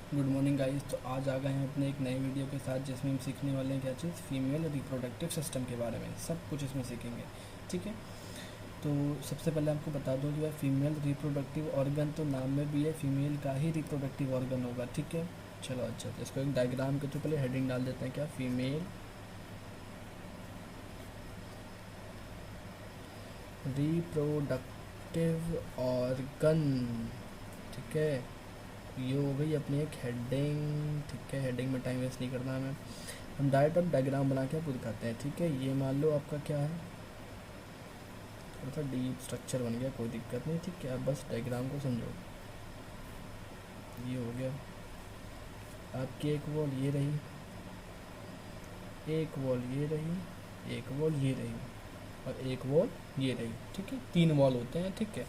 Good morning guys. तो आज आ गए हैं अपने एक नए वीडियो के साथ जिसमें हम सीखने वाले हैं क्या चीज़, फीमेल रिप्रोडक्टिव सिस्टम के बारे में। सब कुछ इसमें सीखेंगे, ठीक है। तो सबसे पहले आपको बता दूं जो है फीमेल रिप्रोडक्टिव ऑर्गन तो नाम में भी है, फीमेल का ही रिप्रोडक्टिव ऑर्गन होगा, ठीक है। चलो अच्छा, तो इसको एक डायग्राम के थ्रू पहले हेडिंग डाल देते हैं, क्या फीमेल रिप्रोडक्टिव ऑर्गन, ठीक है। ये हो गई अपनी एक हेडिंग, ठीक है। हेडिंग में टाइम वेस्ट नहीं करना हमें, हम डायरेक्ट अब डायग्राम बना के आपको दिखाते हैं, ठीक है। ये मान लो आपका क्या है, थोड़ा सा डीप स्ट्रक्चर बन गया, कोई दिक्कत नहीं, ठीक है। अब बस डायग्राम को समझो। ये हो गया आपकी एक वॉल, ये रही एक वॉल, ये रही एक वॉल, ये रही और एक वॉल ये रही, ठीक है। 3 वॉल होते हैं, ठीक है।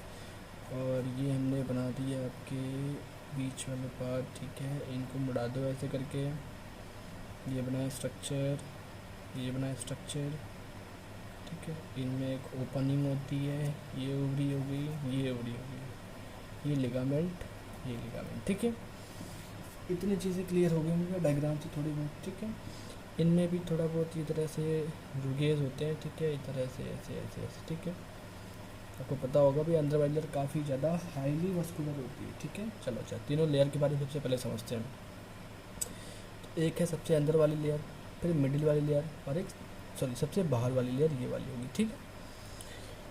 और ये हमने बना दिया आपके बीच वाले पार्ट, ठीक है। इनको मुड़ा दो ऐसे करके, ये बनाए स्ट्रक्चर, ये बनाए स्ट्रक्चर, ठीक है। इनमें एक ओपनिंग होती है, ये ओवरी हो गई, ये ओवरी हो गई, ये लिगामेंट, ये लिगामेंट, ठीक है। इतनी चीज़ें क्लियर हो गई होंगी डायग्राम से थोड़ी बहुत, ठीक है। इनमें भी थोड़ा बहुत इस तरह से रुगेज होते हैं, ठीक है। इस तरह से ऐसे ऐसे ऐसे, ठीक है। आपको पता होगा भी अंदर वाली लेयर काफ़ी ज़्यादा हाईली मस्कुलर होती है, ठीक है। चलो अच्छा, तीनों लेयर के बारे में सबसे पहले समझते हैं। तो एक है सबसे अंदर वाली लेयर, फिर मिडिल वाली लेयर, और एक सबसे बाहर वाली लेयर ये वाली होगी, ठीक है।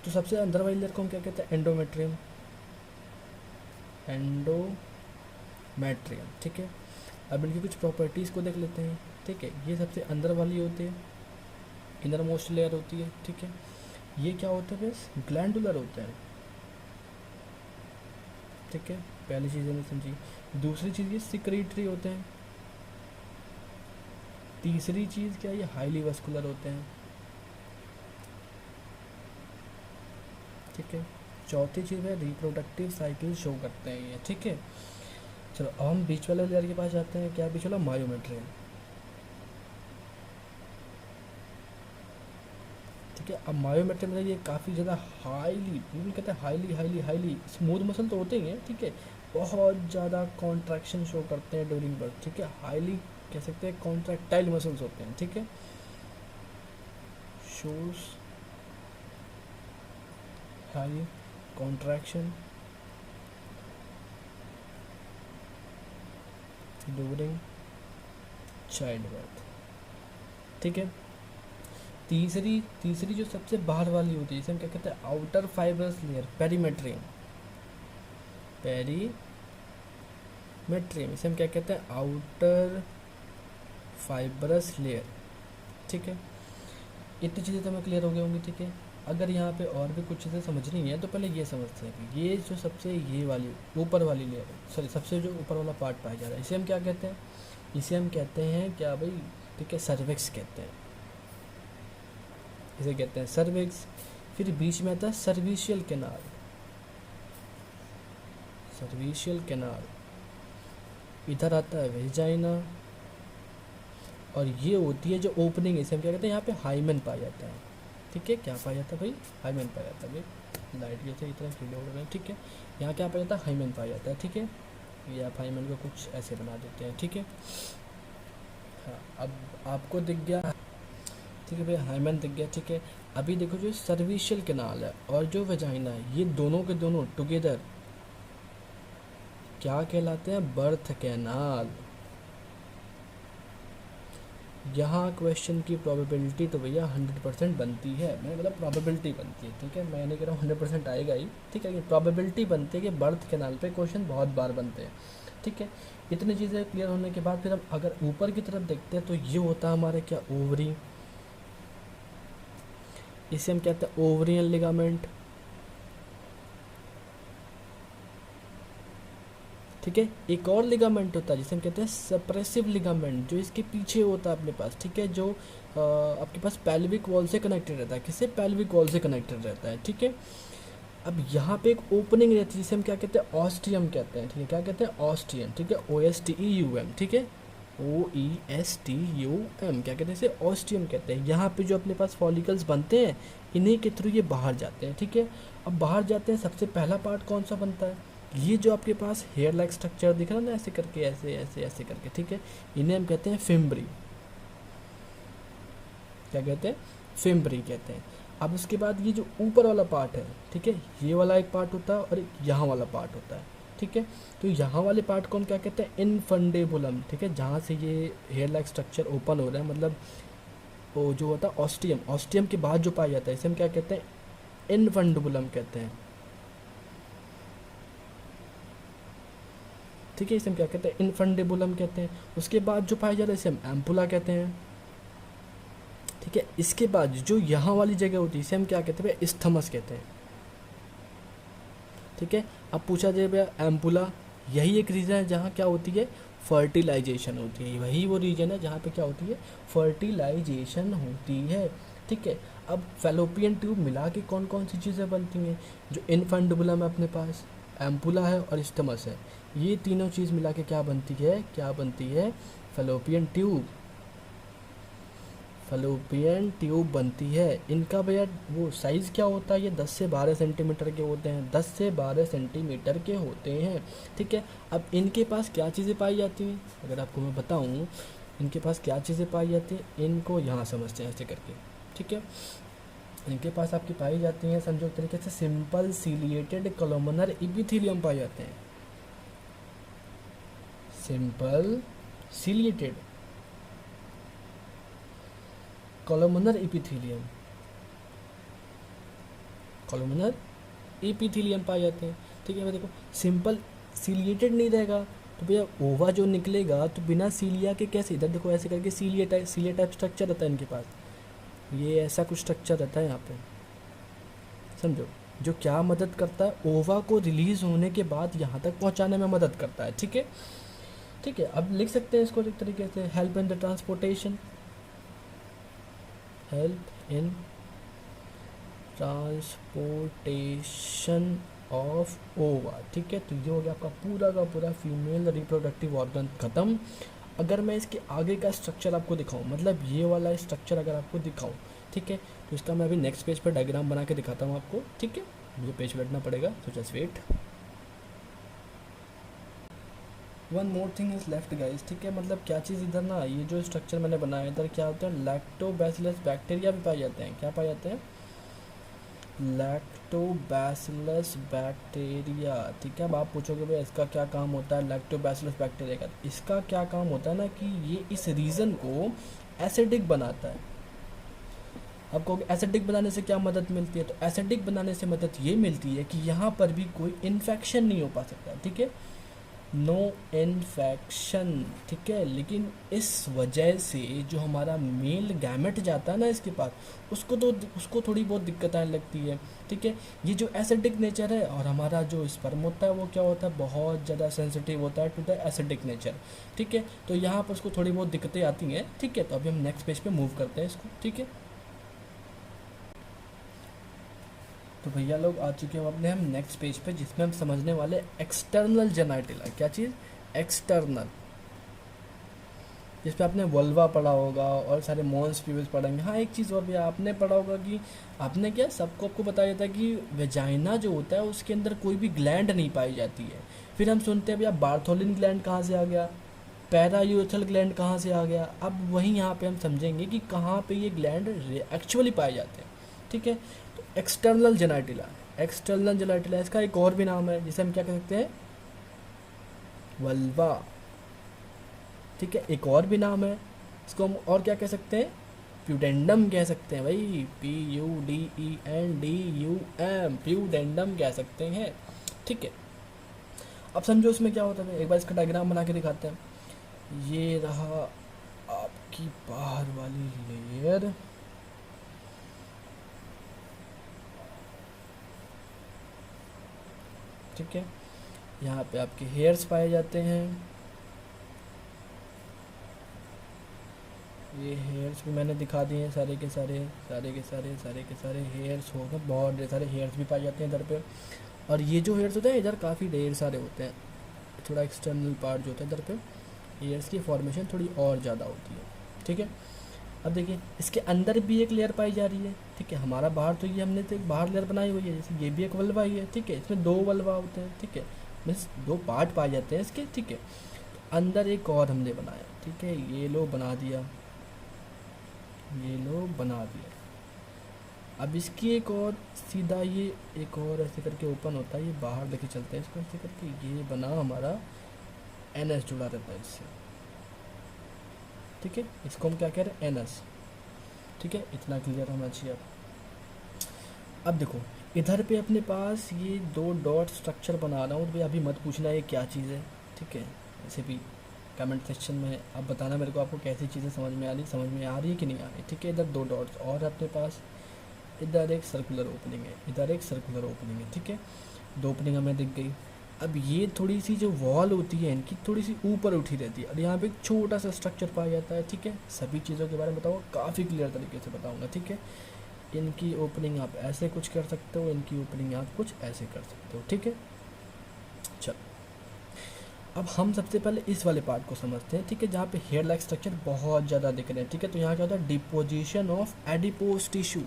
तो सबसे अंदर वाली लेयर को हम क्या कहते हैं, एंडोमेट्रियम, एंडोमेट्रियम, ठीक है। अब इनकी कुछ प्रॉपर्टीज़ को देख लेते हैं, ठीक है। ये सबसे अंदर वाली होती है, इनर मोस्ट लेयर होती है, ठीक है। ये क्या होते हैं, बस ग्लैंडुलर होते हैं, ठीक है। पहली चीज़ हमने समझी। दूसरी चीज़ ये सिक्रीटरी होते हैं। तीसरी चीज़ क्या, ये हाईली वस्कुलर होते हैं, ठीक है। चौथी चीज़ है रिप्रोडक्टिव साइकिल शो करते हैं ये, ठीक है। चलो अब हम बीच वाले लेयर के पास जाते हैं, क्या बीच वाला, मायोमेट्रियम, ठीक है। अब मायोमेट्रियम में ये काफ़ी ज़्यादा हाईली, बिल्कुल कहते हैं highly highly highly smooth muscle तो होते ही हैं, ठीक है। बहुत ज़्यादा कॉन्ट्रैक्शन शो करते हैं ड्यूरिंग बर्थ, ठीक है। हाईली कह सकते हैं कॉन्ट्रैक्टाइल मसल्स होते हैं, ठीक है। Shows high contraction during child birth, ठीक है। तीसरी तीसरी जो सबसे बाहर वाली होती है, इसे हम क्या कहते हैं, outer fibrous layer, perimetrium, perimetrium, इसे हम क्या कहते हैं, आउटर फाइबरस लेयर, ठीक है। इतनी चीज़ें तो हमें क्लियर हो गई होंगी, ठीक है। अगर यहाँ पे और भी कुछ चीज़ें समझनी है तो पहले ये समझते हैं कि ये जो सबसे ये वाली ऊपर वाली लेयर, सॉरी सबसे जो ऊपर वाला पार्ट पाया जा रहा है, इसे हम क्या कहते हैं, इसे हम कहते हैं क्या भाई, ठीक है, सर्विक्स कहते हैं, इसे कहते हैं सर्विक्स। फिर बीच में आता है सर्विशियल कैनाल, सर्विशियल कैनाल, इधर आता है वेजाइना, और ये होती है जो ओपनिंग, इसे हम क्या कहते हैं, यहाँ पे हाइमेन पाया जाता है, ठीक है। क्या पाया जाता है भाई, हाइमेन पाया जाता है भाई, लाइट जैसे इतना फील हो रहा है, ठीक है। यहाँ क्या पाया जाता है, हाइमेन पाया जाता है, ठीक है। ये आप हाइमेन को कुछ ऐसे बना देते हैं, ठीक है। हाँ, अब आपको दिख गया, ठीक है भाई, हाइमेन दिख गया, ठीक है। अभी देखो जो सर्विशियल कैनाल है और जो वेजाइना है, ये दोनों के दोनों टुगेदर क्या कहलाते हैं, बर्थ कैनाल। यहाँ क्वेश्चन की प्रोबेबिलिटी तो भैया 100% बनती है, मैंने मतलब प्रोबेबिलिटी बनती है, ठीक है। मैं नहीं कह रहा हूँ 100% आएगा ही, ठीक है। ये प्रोबेबिलिटी बनती है कि बर्थ कैनाल पे क्वेश्चन बहुत बार बनते हैं, ठीक है। इतनी चीज़ें क्लियर होने के बाद फिर हम अगर ऊपर की तरफ देखते हैं तो ये होता है हमारे क्या, ओवरी, इसे हम कहते हैं ओवरियन लिगामेंट, ठीक है। एक और लिगामेंट होता है जिसे हम कहते हैं सप्रेसिव लिगामेंट, जो इसके पीछे होता है अपने पास, ठीक है। जो आपके पास पेल्विक वॉल से कनेक्टेड रहता है, किससे, पेल्विक वॉल से कनेक्टेड रहता है, ठीक है। अब यहाँ पे एक ओपनिंग रहती है जिसे हम क्या कहते हैं, ऑस्टियम कहते हैं, ठीक है। क्या कहते हैं, ऑस्टियम, ठीक है, OSTEUM, ठीक है, OESTUM, क्या कहते हैं इसे, ऑस्टियम कहते हैं। यहाँ पे जो अपने पास फॉलिकल्स बनते हैं, इन्हीं के थ्रू ये बाहर जाते हैं, ठीक है। अब बाहर जाते हैं, सबसे पहला पार्ट कौन सा बनता है, ये जो आपके पास हेयर लाइक स्ट्रक्चर दिख रहा है ना, ऐसे करके, ऐसे ऐसे ऐसे करके, ठीक है, इन्हें हम कहते हैं फिम्ब्री। क्या कहते हैं? फिम्ब्री कहते हैं। अब उसके बाद ये जो ऊपर वाला पार्ट है, ठीक है, ये वाला एक पार्ट होता है और एक यहाँ वाला पार्ट होता है, ठीक है। तो यहाँ वाले पार्ट को हम क्या कहते हैं? इनफंडेबुलम, ठीक है, जहाँ से ये हेयर लाइक स्ट्रक्चर ओपन हो रहा है, मतलब वो जो होता है ऑस्टियम, ऑस्टियम के बाद जो पाया जाता है, इसे हम क्या कहते हैं? इनफंडेबुलम कहते हैं, ठीक है, इसे हम क्या कहते हैं? इनफंडेबुलम कहते हैं। उसके बाद जो पाया जाता है इसे हम एम्पुला कहते हैं, ठीक है। इसके बाद जो यहाँ वाली जगह होती है इसे हम क्या कहते हैं? इस्थमस कहते हैं, ठीक है। अब पूछा जाए भैया एम्पुला, यही एक रीजन है जहाँ क्या होती है? फर्टिलाइजेशन होती है। वही वो रीजन है जहाँ पे क्या होती है? फर्टिलाइजेशन होती है, ठीक है। अब फैलोपियन ट्यूब मिला के कौन कौन सी चीज़ें बनती हैं? जो इनफंडुबुलम है अपने पास, एम्पुला है और स्टमस है, ये तीनों चीज़ मिला के क्या बनती है? क्या बनती है? Fallopian tube. फैलोपियन ट्यूब बनती है। इनका भैया वो साइज़ क्या होता है? ये 10 से 12 सेंटीमीटर के होते हैं, 10 से 12 सेंटीमीटर के होते हैं, ठीक है। अब इनके पास क्या चीज़ें पाई जाती हैं? अगर आपको मैं बताऊं इनके पास क्या चीज़ें पाई जाती हैं, इनको यहाँ समझते हैं ऐसे करके, ठीक है। इनके पास आपकी पाई जाती हैं समझो तरीके से सिंपल सीलिएटेड कोलुमनर इपिथेलियम पाए जाते हैं। Simple ciliated columnar epithelium, columnar epithelium पाए जाते हैं, ठीक है। मैं देखो सिंपल सीलिएटेड नहीं रहेगा तो भैया ओवा जो निकलेगा तो बिना सीलिया के कैसे? इधर देखो ऐसे करके सीलिया टाइप स्ट्रक्चर रहता है इनके पास, ये ऐसा कुछ स्ट्रक्चर रहता है यहाँ पे, समझो, जो क्या मदद करता है? ओवा को रिलीज होने के बाद यहाँ तक पहुँचाने में मदद करता है, ठीक है, ठीक है। अब लिख सकते हैं इसको एक तरीके से, help in the transportation, help in transportation of ओवा, ठीक है। तो ये हो गया आपका पूरा का पूरा फीमेल रिप्रोडक्टिव ऑर्गन खत्म। अगर मैं इसके आगे का स्ट्रक्चर आपको दिखाऊं, मतलब ये वाला स्ट्रक्चर अगर आपको दिखाऊं, ठीक है, तो इसका मैं अभी नेक्स्ट पेज पर डायग्राम बना के दिखाता हूँ आपको, ठीक है। मुझे पेज बैठना पड़ेगा, तो just wait. One more thing is left guys, ठीक है, मतलब क्या चीज़ इधर ना, ये जो स्ट्रक्चर मैंने बनाया इधर क्या होता है? लैक्टोबैसिलस बैक्टीरिया भी पाए जाते हैं। क्या पाए जाते हैं? लैक्टोबैसिलस बैक्टीरिया, ठीक है। अब आप पूछोगे भाई इसका क्या काम होता है लैक्टोबैसिलस बैक्टीरिया का? इसका क्या काम होता है ना कि ये इस रीजन को एसिडिक बनाता है। अब कहोगे एसिडिक बनाने से क्या मदद मिलती है? तो एसिडिक बनाने से मदद ये मिलती है कि यहाँ पर भी कोई इन्फेक्शन नहीं हो पा सकता, ठीक है, नो इन्फेक्शन, ठीक है। लेकिन इस वजह से जो हमारा मेल गैमेट जाता है ना इसके पास, उसको थोड़ी बहुत दिक्कत आने लगती है, ठीक है। ये जो एसिडिक नेचर है और हमारा जो स्पर्म होता है वो क्या होता है? बहुत ज़्यादा सेंसिटिव होता है टू द एसिडिक नेचर, ठीक है। तो यहाँ पर उसको थोड़ी बहुत दिक्कतें आती हैं, ठीक है। तो अभी हम नेक्स्ट पेज पे मूव करते हैं इसको, ठीक है। तो भैया लोग आ चुके हैं अपने हम नेक्स्ट पेज पे, जिसमें हम समझने वाले एक्सटर्नल जेनाइटिला। क्या चीज़? एक्सटर्नल, जिस पे आपने वल्वा पढ़ा होगा और सारे मॉन्स प्यूबिस पढ़ेंगे। हाँ, एक चीज़ और भी आपने पढ़ा होगा कि आपने क्या सबको आपको बताया जाता है कि वेजाइना जो होता है उसके अंदर कोई भी ग्लैंड नहीं पाई जाती है। फिर हम सुनते हैं भैया बार्थोलिन ग्लैंड कहाँ से आ गया, पैरायूरेथ्रल ग्लैंड कहाँ से आ गया। अब वहीं यहाँ पे हम समझेंगे कि कहाँ पे ये ग्लैंड एक्चुअली पाए जाते हैं, ठीक है। एक्सटर्नल जेनाइटिला, एक्सटर्नल जेनाइटिला इसका एक और भी नाम है जिसे हम क्या कह सकते हैं? वल्वा, ठीक है। एक और भी नाम है, इसको हम और क्या कह सकते हैं? प्यूडेंडम कह सकते हैं भाई, PUDENDUM, प्यूडेंडम कह सकते हैं, ठीक है। अब समझो इसमें क्या होता है, एक बार इसका डायग्राम बना के दिखाते हैं। ये रहा आपकी बाहर वाली लेयर, ठीक है। यहाँ पे आपके हेयर्स पाए जाते हैं, ये हेयर्स भी मैंने दिखा दिए हैं, सारे के सारे हेयर्स होगा, बहुत ढेर सारे हेयर्स भी पाए जाते हैं इधर पे। और ये जो हेयर्स होते हैं इधर काफ़ी ढेर सारे होते हैं, थोड़ा एक्सटर्नल पार्ट जो होता है इधर पे हेयर्स की फॉर्मेशन थोड़ी और ज़्यादा होती है, ठीक है। अब देखिए इसके अंदर भी एक लेयर पाई जा रही है, ठीक है। हमारा बाहर तो ये हमने तो एक बाहर लेयर बनाई हुई है, जैसे ये भी एक वल्वा ही है, ठीक है। इसमें 2 वल्वा होते हैं, ठीक है। मीन्स दो पार्ट पाए जाते हैं इसके, ठीक है। अंदर एक और हमने बनाया, ठीक है, ये लो बना दिया, ये लो बना दिया। अब इसकी एक और सीधा ये एक और ऐसे करके ओपन होता है, ये बाहर लेके चलते हैं इसको ऐसे करके, ये बना हमारा एन जुड़ा रहता है इससे, ठीक है। इसको हम क्या कह रहे हैं, एन, ठीक है। इतना क्लियर होना चाहिए अब देखो इधर पे अपने पास ये दो डॉट स्ट्रक्चर बना रहा हूँ, तो भाई अभी मत पूछना ये क्या चीज़ है, ठीक है। ऐसे भी कमेंट सेक्शन में आप बताना मेरे को, आपको कैसी चीज़ें समझ में आ रही है कि नहीं आ रही, ठीक है। इधर दो डॉट्स और अपने पास, इधर एक सर्कुलर ओपनिंग है, इधर एक सर्कुलर ओपनिंग है, ठीक है। दो ओपनिंग हमें दिख गई। अब ये थोड़ी सी जो वॉल होती है इनकी थोड़ी सी ऊपर उठी रहती है, और यहाँ पे एक छोटा सा स्ट्रक्चर पाया जाता है, ठीक है। सभी चीज़ों के बारे में बताऊँगा, काफ़ी क्लियर तरीके से बताऊँगा, ठीक है। इनकी ओपनिंग आप ऐसे कुछ कर सकते हो, इनकी ओपनिंग आप कुछ ऐसे कर सकते हो, ठीक है। चलो अब हम सबसे पहले इस वाले पार्ट को समझते हैं, ठीक है, जहाँ पे हेयर लाइक स्ट्रक्चर बहुत ज़्यादा दिख रहे हैं, ठीक है। तो यहाँ क्या होता है, deposition of adipose tissue,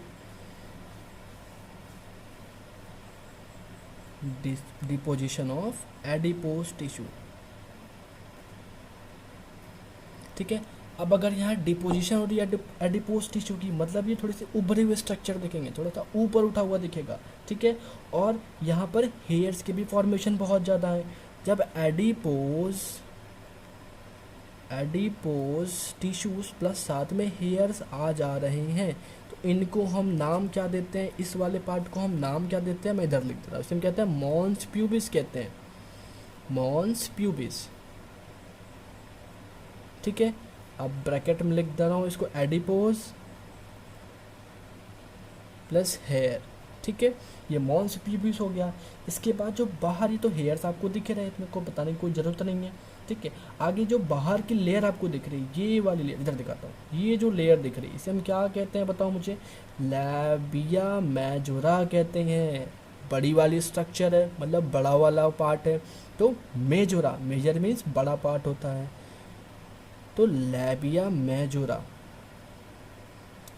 deposition of adipose tissue, ठीक है। अब अगर यहाँ डिपोजिशन हो रही है एडिपोज टिश्यू की, मतलब ये थोड़े से उभरे हुए स्ट्रक्चर दिखेंगे, थोड़ा सा ऊपर उठा हुआ दिखेगा, ठीक है। और यहाँ पर हेयर्स के भी फॉर्मेशन बहुत ज़्यादा है। जब एडिपोज टिश्यूज प्लस साथ में हेयर्स आ जा रहे हैं, तो इनको हम नाम क्या देते हैं, इस वाले पार्ट को हम नाम क्या देते हैं, मैं इधर लिख दे रहा हूँ, इसे हम कहते हैं मॉन्स प्यूबिस कहते हैं, मॉन्स प्यूबिस, ठीक है। अब ब्रैकेट में लिख दे रहा हूँ इसको, एडिपोज प्लस हेयर, ठीक है। ये मॉन्स प्यूबिस हो गया। इसके बाद जो बाहर, ये तो हेयर्स आपको दिख रहे हैं, इसमें को बताने की कोई ज़रूरत नहीं है, ठीक है। आगे जो बाहर की लेयर आपको दिख रही है, ये वाली लेयर इधर दिखाता हूँ, ये जो लेयर दिख रही है इसे हम क्या कहते हैं बताओ मुझे, लैबिया मेजोरा कहते हैं। बड़ी वाली स्ट्रक्चर है, मतलब बड़ा वाला पार्ट है, तो मेजोरा, मेजर मीन्स बड़ा पार्ट होता है, तो लैबिया मेजोरा,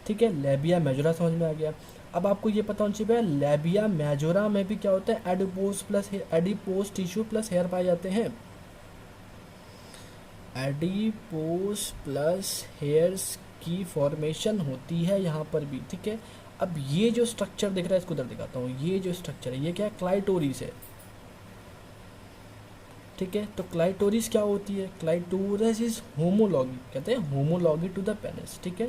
ठीक है। लैबिया मेजोरा समझ में आ गया। अब आपको ये पता होना चाहिए लैबिया मेजोरा में भी क्या होता है, एडिपोज टिश्यू प्लस हेयर पाए जाते हैं, एडिपोज प्लस हेयर्स की फॉर्मेशन होती है यहाँ पर भी, ठीक है। अब ये जो स्ट्रक्चर दिख रहा है इसको उधर दिखाता हूँ, ये जो स्ट्रक्चर है ये क्या है, क्लाइटोरिस है, ठीक है। तो क्लाइटोरिस क्या होती है, क्लाइटोरिस इज होमोलॉगी, कहते हैं होमोलॉगी टू द पेनिस, ठीक है,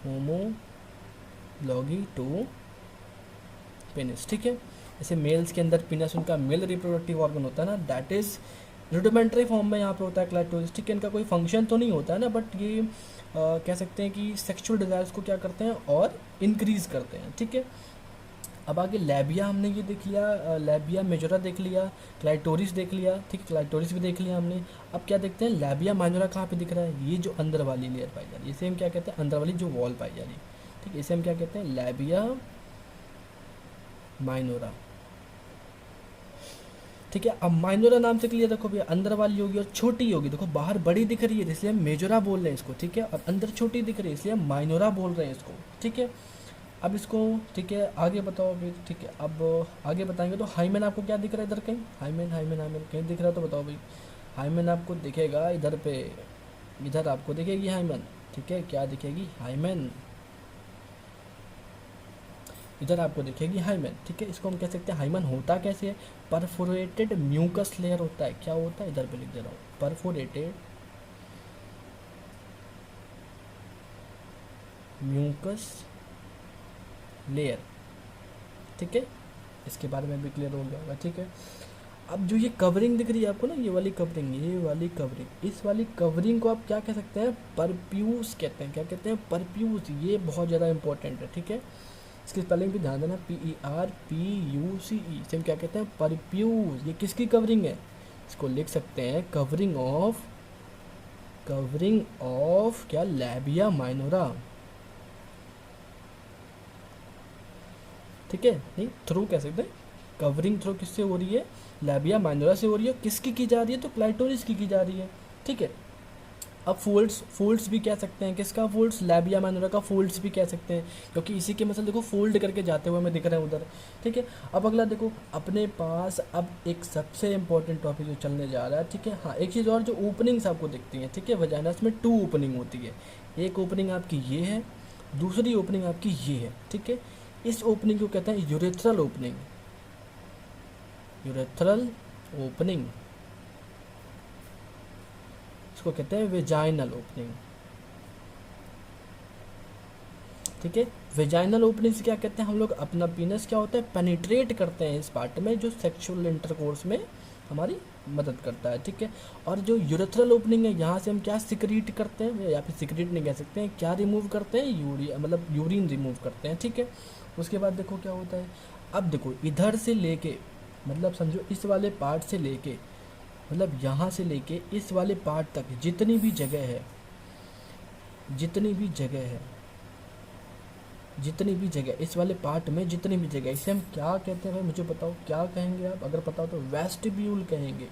होमोलॉगी टू पेनिस, ठीक है। जैसे मेल्स के अंदर पेनिस उनका मेल रिप्रोडक्टिव ऑर्गन होता है ना, दैट इज रुडिमेंट्री फॉर्म में यहाँ पे होता है क्लाइटोरिस, ठीक है। इनका कोई फंक्शन तो नहीं होता है ना, बट ये कह सकते हैं कि सेक्सुअल डिजायर्स को क्या करते हैं और इंक्रीज करते हैं, ठीक है। अब आगे लैबिया हमने ये देख लिया, लैबिया मेजोरा देख लिया, क्लाइटोरिस देख लिया, ठीक है, क्लाइटोरिस भी देख लिया हमने। अब क्या देखते हैं, लैबिया माइनोरा कहाँ पे दिख रहा है, ये जो अंदर वाली लेयर पाई जा रही है इसे हम क्या कहते हैं, अंदर वाली जो वॉल पाई जा रही है, ठीक है, इसे हम क्या कहते हैं, लैबिया माइनोरा, ठीक है। अब माइनोरा नाम से क्लियर रखो भैया, अंदर वाली होगी और छोटी होगी, देखो बाहर बड़ी दिख रही है इसलिए हम मेजोरा बोल रहे हैं इसको, ठीक है, और अंदर छोटी दिख रही है इसलिए हम माइनोरा बोल रहे हैं इसको, ठीक है। अब इसको, ठीक है, आगे बताओ अभी, ठीक है। अब आगे बताएंगे तो हाइमेन आपको क्या दिख रहा है इधर कहीं, हाइमेन कहीं दिख रहा है तो बताओ भाई। हाइमेन आपको दिखेगा इधर पे, इधर आपको दिखेगी हाइमेन, ठीक है, क्या दिखेगी, हाइमेन, इधर आपको दिखेगी हाइमेन, ठीक है। इसको हम कह सकते हैं हाइमेन होता कैसे है, परफोरेटेड म्यूकस लेयर होता है, क्या होता है, इधर पे लिख दे रहा हूँ, परफोरेटेड म्यूकस लेयर, ठीक है। इसके बारे में भी क्लियर हो गया होगा, ठीक है। अब जो ये कवरिंग दिख रही है आपको ना, ये वाली कवरिंग, इस वाली कवरिंग को आप क्या कह सकते हैं, परप्यूस कहते हैं, क्या कहते हैं, परप्यूस, ये बहुत ज़्यादा इंपॉर्टेंट है, ठीक है। इसके स्पेलिंग भी ध्यान देना, PERPUCE, इसे हम क्या कहते हैं, परप्यूस। ये किसकी कवरिंग है, इसको लिख सकते हैं कवरिंग ऑफ क्या, लैबिया माइनोरा, ठीक है। नहीं, थ्रू कह सकते हैं, कवरिंग थ्रू किससे हो रही है, लैबिया माइनोरा से हो रही है, किसकी की जा रही है, तो क्लाइटोरिस की जा रही है, ठीक है। अब फोल्ड्स भी कह सकते हैं, किसका फोल्ड्स, लैबिया माइनोरा का फोल्ड्स भी कह सकते हैं, क्योंकि इसी के मसल देखो फोल्ड करके जाते हुए हमें दिख रहे हैं उधर, ठीक है। अब अगला देखो अपने पास अब एक सबसे इंपॉर्टेंट टॉपिक जो चलने जा रहा है, ठीक है। हाँ, एक चीज़ और, जो ओपनिंग्स आपको दिखती हैं, ठीक है, वजाइनस में 2 ओपनिंग होती है। एक ओपनिंग आपकी ये है, दूसरी ओपनिंग आपकी ये है, ठीक है। इस ओपनिंग को कहते हैं यूरेथ्रल ओपनिंग, यूरेथ्रल ओपनिंग, इसको कहते हैं वेजाइनल ओपनिंग, ठीक है। वेजाइनल ओपनिंग से क्या कहते हैं हम लोग, अपना पीनस क्या होता है, पेनिट्रेट करते हैं इस पार्ट में, जो सेक्सुअल इंटरकोर्स में हमारी मदद करता है, ठीक है। और जो यूरेथ्रल ओपनिंग है, यहाँ से हम क्या सिक्रीट करते हैं, या फिर सिक्रीट नहीं कह सकते हैं, क्या रिमूव करते हैं, मतलब यूरिन रिमूव करते हैं, ठीक है। उसके बाद देखो क्या होता है, अब देखो इधर से लेके, मतलब समझो इस वाले पार्ट से लेके, मतलब यहाँ से लेके इस वाले पार्ट तक जितनी भी जगह है, जितनी भी जगह है, जितनी भी जगह इस वाले पार्ट में जितनी भी जगह, इसे हम क्या कहते हैं भाई, मुझे बताओ क्या कहेंगे आप, अगर पता हो तो वेस्टिब्यूल कहेंगे,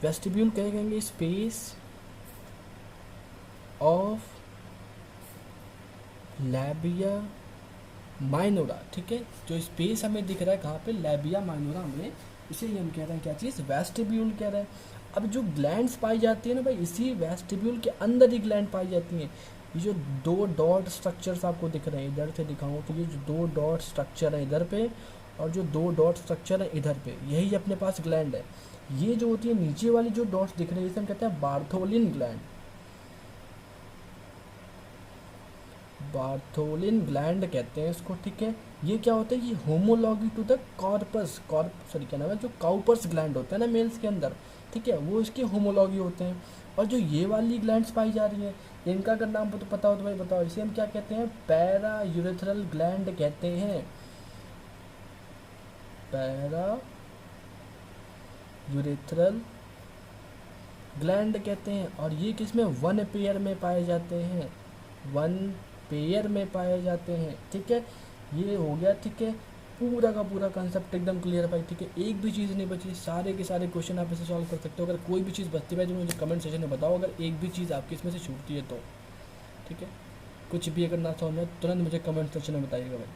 वेस्टिब्यूल कहेंगे, स्पेस ऑफ लैबिया माइनोरा, ठीक है। जो स्पेस हमें दिख रहा है कहाँ पे, लैबिया माइनोरा में, इसे ही हम कह रहे हैं क्या चीज़, वेस्टिब्यूल कह रहे हैं। अब जो ग्लैंड्स पाई जाती है ना भाई, इसी वेस्टिब्यूल के अंदर ही ग्लैंड पाई जाती हैं। ये जो 2 डॉट स्ट्रक्चर्स आपको दिख रहे हैं, इधर से दिखाऊँ तो ये जो 2 डॉट स्ट्रक्चर है इधर पे, और जो 2 डॉट स्ट्रक्चर है इधर पे, यही अपने पास ग्लैंड है। ये जो होती है नीचे वाली जो डॉट्स दिख रही है, इसे हम कहते हैं बार्थोलिन ग्लैंड, बार्थोलिन ग्लैंड कहते हैं इसको, ठीक है। ये क्या होता है, ये homology to the corpus, sorry क्या नाम है, जो काउपर्स ग्लैंड होता है ना मेल्स के अंदर, ठीक है, वो इसके होमोलॉगी होते हैं। और जो ये वाली ग्लैंड्स पाई जा रही हैं, इनका अगर नाम तो पता हो तो भाई बताओ, इसे हम क्या कहते हैं, पैरा यूरेथ्रल ग्लैंड कहते हैं, पैरा यूरेथ्रल ग्लैंड कहते हैं। और ये किसमें, 1 पेयर में पाए जाते हैं, 1 पेयर में पाए जाते हैं, ठीक है। ये हो गया, ठीक है, पूरा का पूरा कंसेप्ट एकदम क्लियर है भाई, ठीक है। एक भी चीज़ नहीं बची, सारे के सारे क्वेश्चन आप इसे सॉल्व कर सकते हो। अगर कोई भी चीज़ बचती है तो मुझे कमेंट सेक्शन में बताओ, अगर एक भी चीज़ आपकी इसमें से छूटती है तो, ठीक है। कुछ भी अगर ना समझ में तुरंत मुझे कमेंट सेक्शन में बताइएगा भाई।